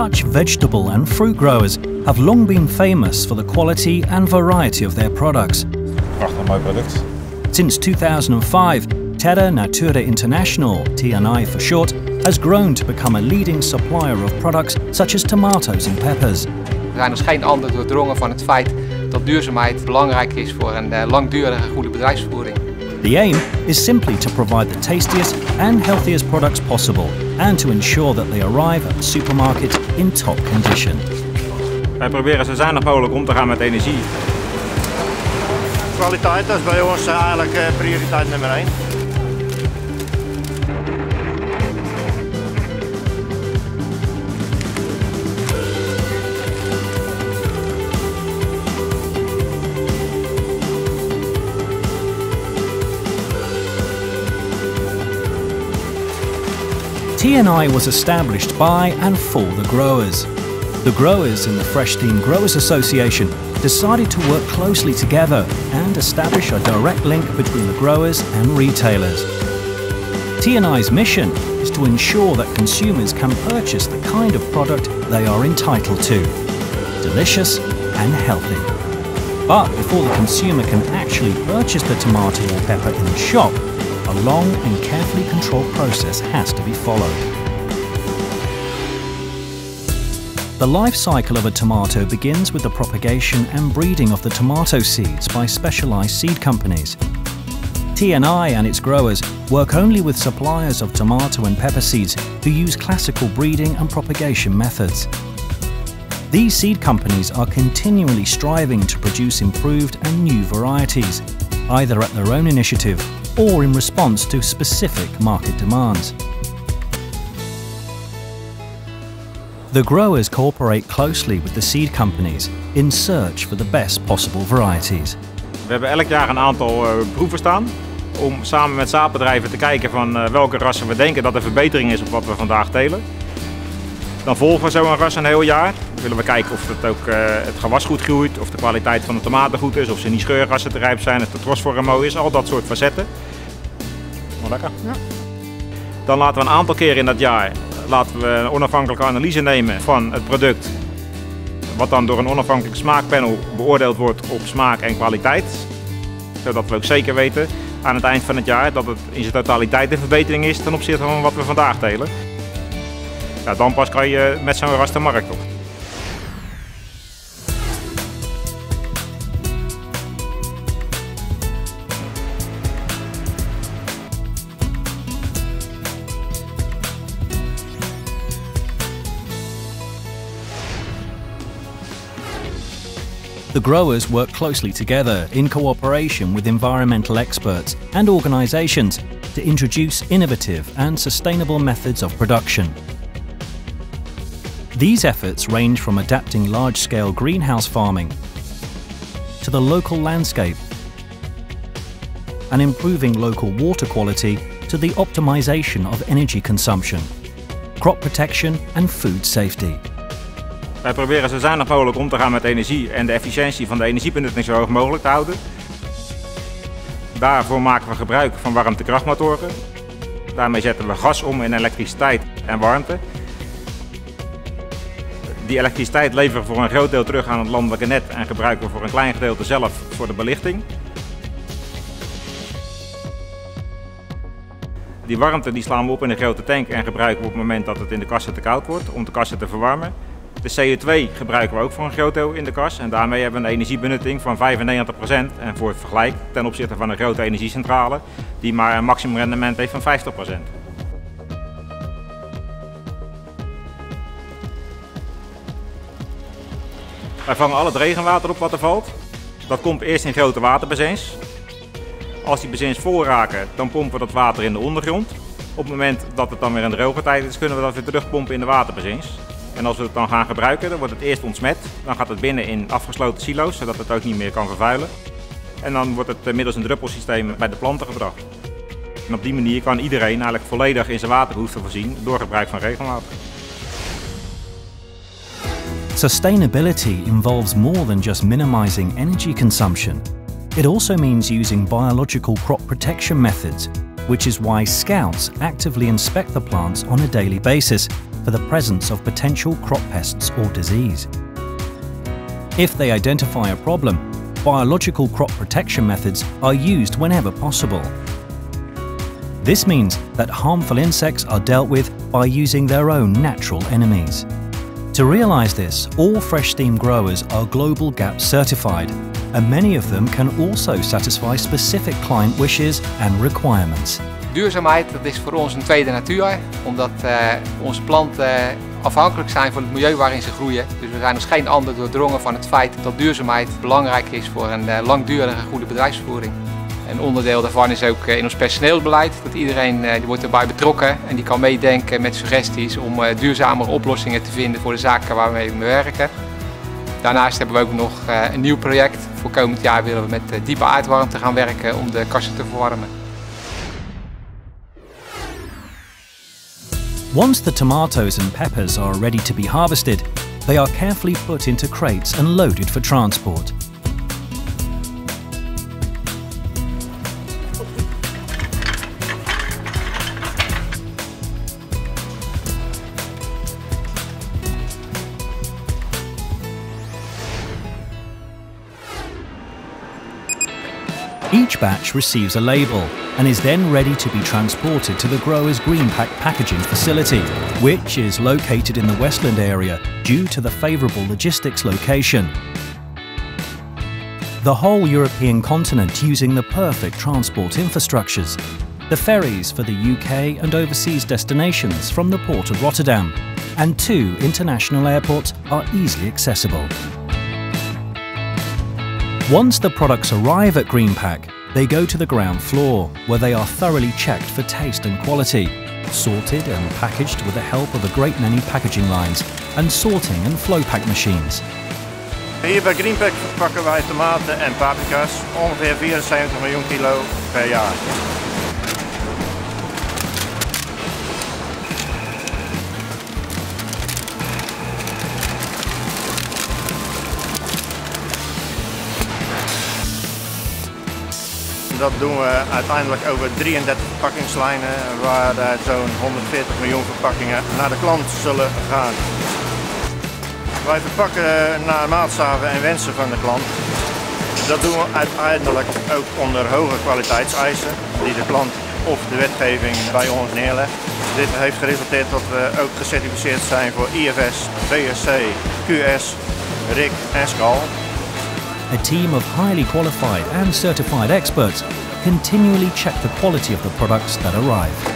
Dutch vegetable and fruit growers have long been famous for the quality and variety of their products. Prachtig mooi product. Since 2005, Tni Natura International, TNI for short, has grown to become a leading supplier of products such as tomatoes and peppers. We zijn als geen ander doordrongen van het feit dat duurzaamheid belangrijk is voor een langdurige goede bedrijfsvoering. The aim is simply to provide the tastiest and healthiest products possible and to ensure that they arrive at the supermarket in top condition. Wij proberen zo zuinig mogelijk om te gaan met energie. Kwaliteit, dat is bij ons eigenlijk prioriteit nummer 1. TNI was established by and for the growers. The growers in the Fresh Team Growers Association decided to work closely together and establish a direct link between the growers and retailers. TNI's mission is to ensure that consumers can purchase the kind of product they are entitled to, delicious and healthy. But before the consumer can actually purchase the tomato or pepper in the shop, a long and carefully controlled process has to be followed. The life cycle of a tomato begins with the propagation and breeding of the tomato seeds by specialized seed companies. TNI and its growers work only with suppliers of tomato and pepper seeds who use classical breeding and propagation methods. These seed companies are continually striving to produce improved and new varieties, either at their own initiative or in response to specific market demands. The growers cooperate closely with the seed companies in search for the best possible varieties. We hebben elk jaar een aantal proeven staan om samen met zaadbedrijven te kijken van welke rassen we denken dat er verbetering is op wat we vandaag telen. Dan volgen we zo'n ras een heel jaar. Dan willen we kijken of het gewas goed groeit, of de kwaliteit van de tomaten goed is, of ze niet scheurrassen te rijp zijn, of de trosvorm mooi is, al dat soort facetten. Maar lekker. Ja. Dan laten we een aantal keer in dat jaar een onafhankelijke analyse nemen van het product, wat dan door een onafhankelijk smaakpanel beoordeeld wordt op smaak en kwaliteit. Zodat we ook zeker weten aan het eind van het jaar dat het in zijn totaliteit een verbetering is ten opzichte van wat we vandaag telen. Ja, dan pas kan je met zo'n ras de markt op. The growers work closely together in cooperation with environmental experts and organizations to introduce innovative and sustainable methods of production. These efforts range from adapting large-scale greenhouse farming to the local landscape and improving local water quality to the optimization of energy consumption, crop protection and food safety. Wij proberen zo zuinig mogelijk om te gaan met energie en de efficiëntie van de energiebenutting zo hoog mogelijk te houden. Daarvoor maken we gebruik van warmtekrachtmotoren. Daarmee zetten we gas om in elektriciteit en warmte. Die elektriciteit leveren we voor een groot deel terug aan het landelijke net en gebruiken we voor een klein gedeelte zelf voor de belichting. Die warmte die slaan we op in een grote tank en gebruiken we op het moment dat het in de kassen te koud wordt om de kassen te verwarmen. De CO2 gebruiken we ook voor een groot deel in de kas en daarmee hebben we een energiebenutting van 95% en voor het vergelijk ten opzichte van een grote energiecentrale die maar een maximum rendement heeft van 50%. Wij vangen al het regenwater op wat er valt. Dat komt eerst in grote waterbassins. Als die bassins vol raken, dan pompen we dat water in de ondergrond. Op het moment dat het dan weer een droge tijd is, kunnen we dat weer terugpompen in de waterbassins. En als we het dan gaan gebruiken, dan wordt het eerst ontsmet. Dan gaat het binnen in afgesloten silo's, zodat het ook niet meer kan vervuilen. En dan wordt het middels een druppelsysteem bij de planten gebracht. En op die manier kan iedereen eigenlijk volledig in zijn waterbehoefte voorzien door gebruik van regenwater. Sustainability involves more than just minimizing energy consumption. It also means using biological crop protection methods, which is why scouts actively inspect the plants on a daily basis for the presence of potential crop pests or disease. If they identify a problem, biological crop protection methods are used whenever possible. This means that harmful insects are dealt with by using their own natural enemies. To realize this, all fresh steam growers are Global GAP certified, and many of them can also satisfy specific client wishes and requirements. Duurzaamheid, dat is voor ons een tweede natuur, omdat onze planten afhankelijk zijn van het milieu waarin ze groeien. Dus we zijn als geen ander doordrongen van het feit dat duurzaamheid belangrijk is voor een langdurige goede bedrijfsvoering. Een onderdeel daarvan is ook in ons personeelsbeleid, dat iedereen die wordt erbij betrokken en die kan meedenken met suggesties om duurzamere oplossingen te vinden voor de zaken waar we mee werken. Daarnaast hebben we ook nog een nieuw project. Voor komend jaar willen we met diepe aardwarmte gaan werken om de kassen te verwarmen. Once the tomatoes and peppers are ready to be harvested, they are carefully put into crates and loaded for transport. Each batch receives a label and is then ready to be transported to the grower's GreenPack packaging facility, which is located in the Westland area due to the favourable logistics location. The whole European continent using the perfect transport infrastructures. The ferries for the UK and overseas destinations from the port of Rotterdam, and 2 international airports are easily accessible. Once the products arrive at GreenPack, they go to the ground floor, where they are thoroughly checked for taste and quality, sorted and packaged with the help of a great many packaging lines and sorting and flow pack machines. Hier bij GreenPack verpakken wij tomaten en paprika's, ongeveer 74 miljoen kilo per jaar. Dat doen we uiteindelijk over 33 verpakkingslijnen, waar zo'n 140 miljoen verpakkingen naar de klant zullen gaan. Wij verpakken naar maatstaven en wensen van de klant. Dat doen we uiteindelijk ook onder hoge kwaliteitseisen die de klant of de wetgeving bij ons neerlegt. Dit heeft geresulteerd dat we ook gecertificeerd zijn voor IFS, BSC, QS, RIC en SCAL. A team of highly qualified and certified experts continually check the quality of the products that arrive.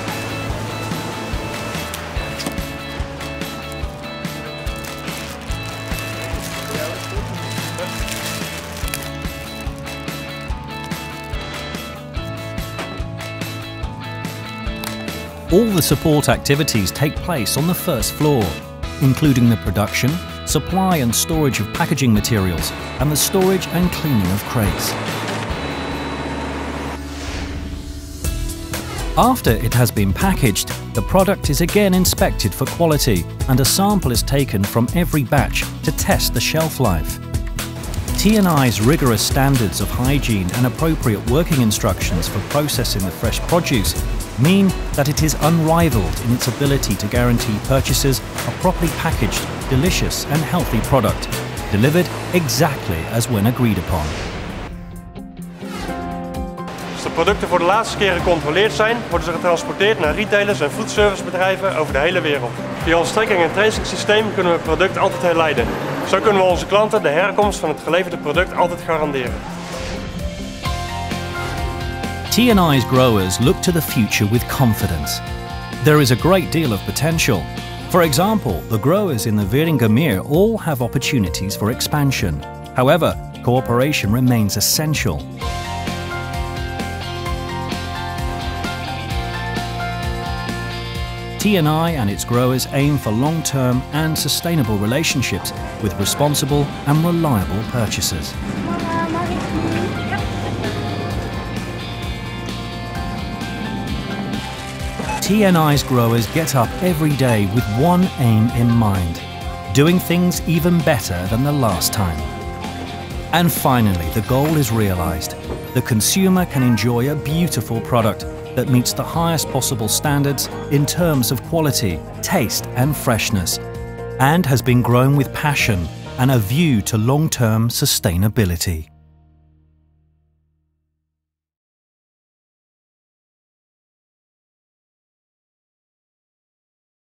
All the support activities take place on the first floor, including the production, supply and storage of packaging materials, and the storage and cleaning of crates. After it has been packaged, the product is again inspected for quality and a sample is taken from every batch to test the shelf life. TNI's rigorous standards of hygiene and appropriate working instructions for processing the fresh produce mean that it is unrivaled in its ability to guarantee purchasers a properly packaged, delicious and healthy product, delivered exactly as when agreed upon. Als de producten voor de laatste keer gecontroleerd zijn, worden ze getransporteerd naar retailers en foodservicebedrijven over de hele wereld. Via ons tracking- en tracing systeem kunnen we het product altijd herleiden. Zo kunnen we onze klanten de herkomst van het geleverde product altijd garanderen. TNI's growers look to the future with confidence. There is a great deal of potential. For example, the growers in the Wieringermeer all have opportunities for expansion. However, cooperation remains essential. TNI and its growers aim for long-term and sustainable relationships with responsible and reliable purchasers. TNI's growers get up every day with one aim in mind, doing things even better than the last time. And finally, the goal is realized. The consumer can enjoy a beautiful product that meets the highest possible standards in terms of quality, taste and freshness, and has been grown with passion and a view to long-term sustainability.